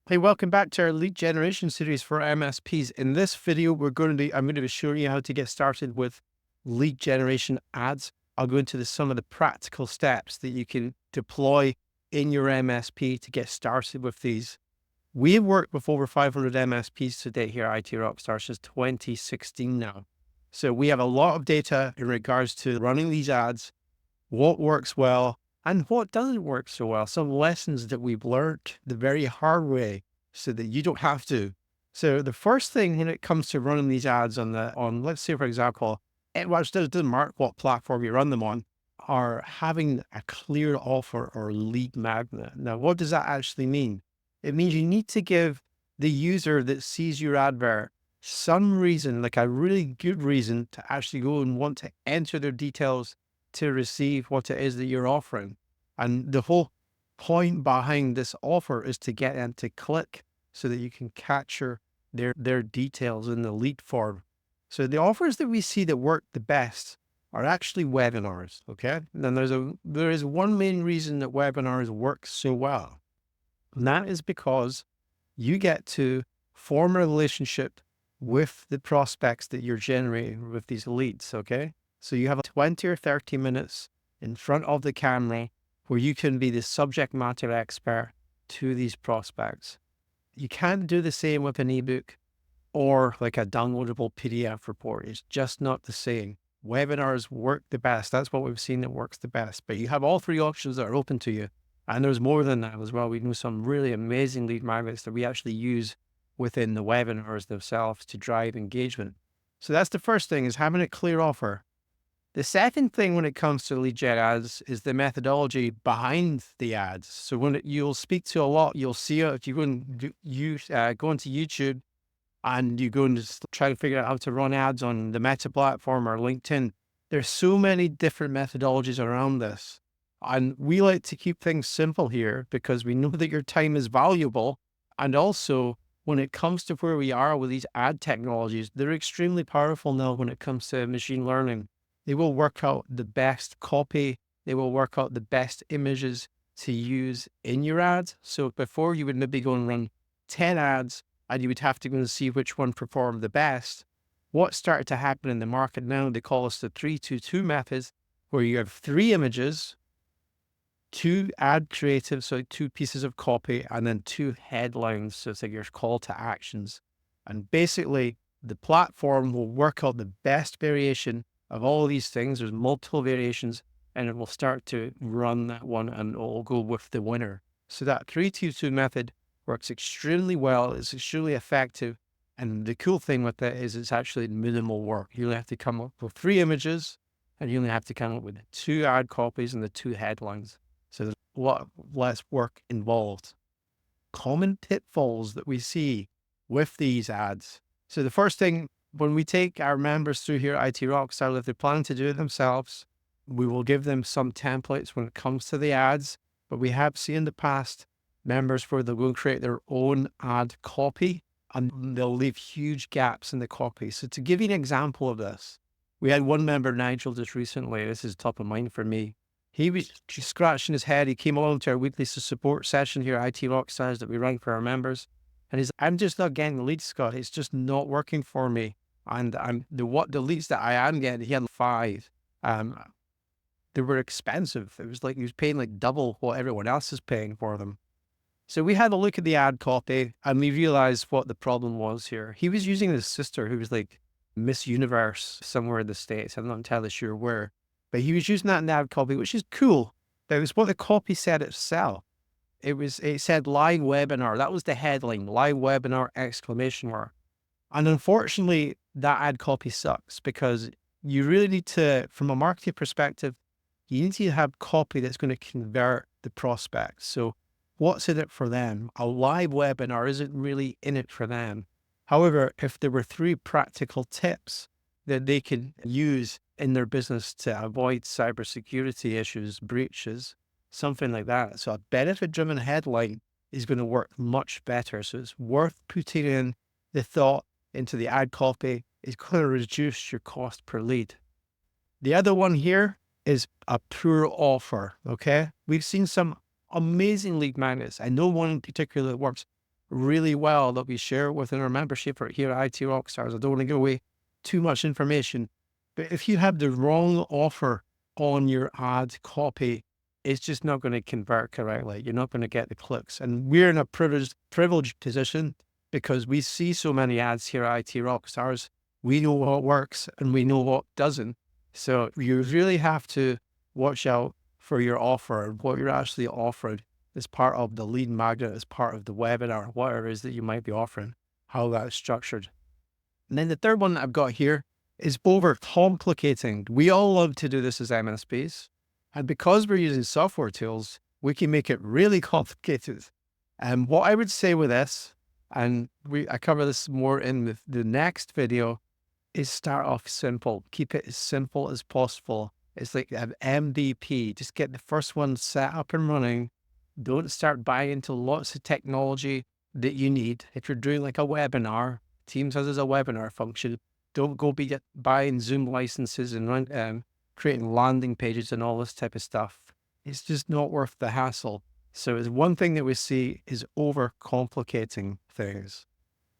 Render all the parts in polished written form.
Hey, welcome back to our lead generation series for MSPs. In this video, I'm going to be showing you how to get started with lead generation ads. I'll go into some of the practical steps that you can deploy in your MSP to get started with these. We have worked with over 500 MSPs today here at IT Rockstars since 2016 now. So we have a lot of data in regards to running these ads, what works well, and what doesn't work so well. Some lessons that we've learned the very hard way so that you don't have to. So the first thing when it comes to running these ads on let's say, for example, doesn't matter what platform you run them on, are having a clear offer or lead magnet. Now, what does that actually mean? It means you need to give the user that sees your advert some reason, like a really good reason, to actually go and want to enter their details to receive what it is that you're offering. And the whole point behind this offer is to get them to click so that you can capture their details in the lead form. So the offers that we see that work the best are actually webinars. Okay. And then there is one main reason that webinars work so well. And that is because you get to form a relationship with the prospects that you're generating with these leads. Okay. So you have 20 or 30 minutes in front of the camera where you can be the subject matter expert to these prospects. You can't do the same with an ebook or like a downloadable PDF report. It's just not the same. Webinars work the best. That's what we've seen that works the best. But you have all three options that are open to you. And there's more than that as well. We know some really amazing lead magnets that we actually use within the webinars themselves to drive engagement. So that's the first thing, is having a clear offer. The second thing when it comes to lead gen ads is the methodology behind the ads. So you'll speak to a lot, you'll see it if you go go into YouTube and you go and just try to figure out how to run ads on the Meta platform or LinkedIn. There's so many different methodologies around this. And we like to keep things simple here because we know that your time is valuable. And also, when it comes to where we are with these ad technologies, they're extremely powerful now when it comes to machine learning. They will work out the best copy. They will work out the best images to use in your ads. So before, you would maybe go and run 10 ads and you would have to go and see which one performed the best. What started to happen in the market now, they call us the 3-2-2 method, where you have 3 images, 2 ad creatives, so 2 pieces of copy, and then 2 headlines. So it's like your call to actions. And basically, the platform will work out the best variation of all these things. There's multiple variations, and it will start to run that one and it will go with the winner. So that 3-2-2 method works extremely well. It's extremely effective. And the cool thing with it is it's actually minimal work. You only have to come up with 3 images and you only have to come up with 2 ad copies and the 2 headlines. So there's a lot less work involved. Common pitfalls that we see with these ads. So the first thing, when we take our members through here at IT Rockstar, if they're planning to do it themselves, we will give them some templates when it comes to the ads. But we have seen in the past members where they'll go create their own ad copy and they'll leave huge gaps in the copy. So to give you an example of this, we had one member, Nigel, just recently. This is top of mind for me. He was just scratching his head. He came along to our weekly support session here at IT Rockstars that we run for our members. And he's, I'm just not getting the leads, Scott. It's just not working for me. And the leads that I am getting, he had 5. They were expensive. It was like he was paying like double what everyone else is paying for them. So we had a look at the ad copy and we realized what the problem was here. He was using his sister, who was like Miss Universe somewhere in the States. I'm not entirely sure where, but he was using that in the ad copy, which is cool. But it was what the copy said itself. It said live webinar. That was the headline, live webinar exclamation mark. And unfortunately, that ad copy sucks because you really need to, from a marketing perspective, you need to have copy that's going to convert the prospects. So what's in it for them? A live webinar isn't really in it for them. However, if there were 3 practical tips that they can use in their business to avoid cybersecurity issues, breaches, something like that. So a benefit-driven headline is going to work much better. So it's worth putting in the thought into the ad copy. It's going to reduce your cost per lead. The other one here is a poor offer. Okay. We've seen some amazing lead magnets. I know one in particular that works really well that we share within our membership or here at IT Rockstars. I don't want to give away too much information, but if you have the wrong offer on your ad copy, it's just not going to convert correctly. You're not going to get the clicks. And we're in a privileged position because we see so many ads here at IT Rockstars. We know what works and we know what doesn't. So you really have to watch out for your offer and what you're actually offering as part of the lead magnet, as part of the webinar, whatever it is that you might be offering, how that's structured. And then the third one that I've got here is overcomplicating. We all love to do this as MSPs. And because we're using software tools, we can make it really complicated. And what I would say with this, and I cover this more in the next video, is start off simple. Keep it as simple as possible. It's like an MVP. Just get the first one set up and running. Don't start buying into lots of technology that you need. If you're doing like a webinar, Teams has a webinar function. Don't go be buying Zoom licenses and creating landing pages and all this type of stuff. It's just not worth the hassle. So it's one thing that we see is overcomplicating things.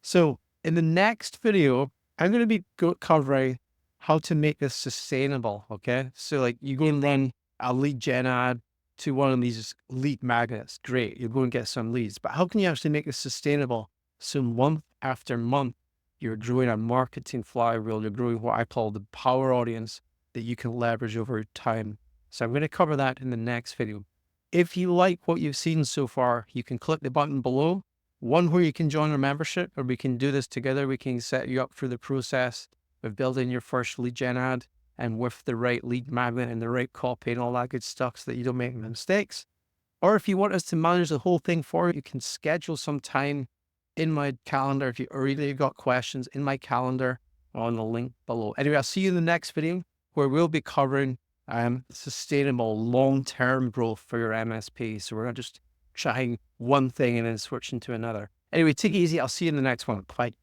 So in the next video, I'm going to be covering how to make this sustainable. Okay. So like you go and run a lead gen ad to one of these lead magnets. Great. You're going to get some leads, but how can you actually make this sustainable? So month after month, you're growing a marketing flywheel. You're growing what I call the power audience that you can leverage over time. So I'm going to cover that in the next video. If you like what you've seen so far, you can click the button below, one where you can join our membership, or we can do this together. We can set you up through the process of building your first lead gen ad and with the right lead magnet and the right copy and all that good stuff so that you don't make mistakes. Or if you want us to manage the whole thing for you, you can schedule some time in my calendar. If you already got questions, in my calendar on the link below. Anyway, I'll see you in the next video where we'll be covering sustainable long-term growth for your MSP. So we're not just trying one thing and then switching to another. Anyway, take it easy. I'll see you in the next one. Bye.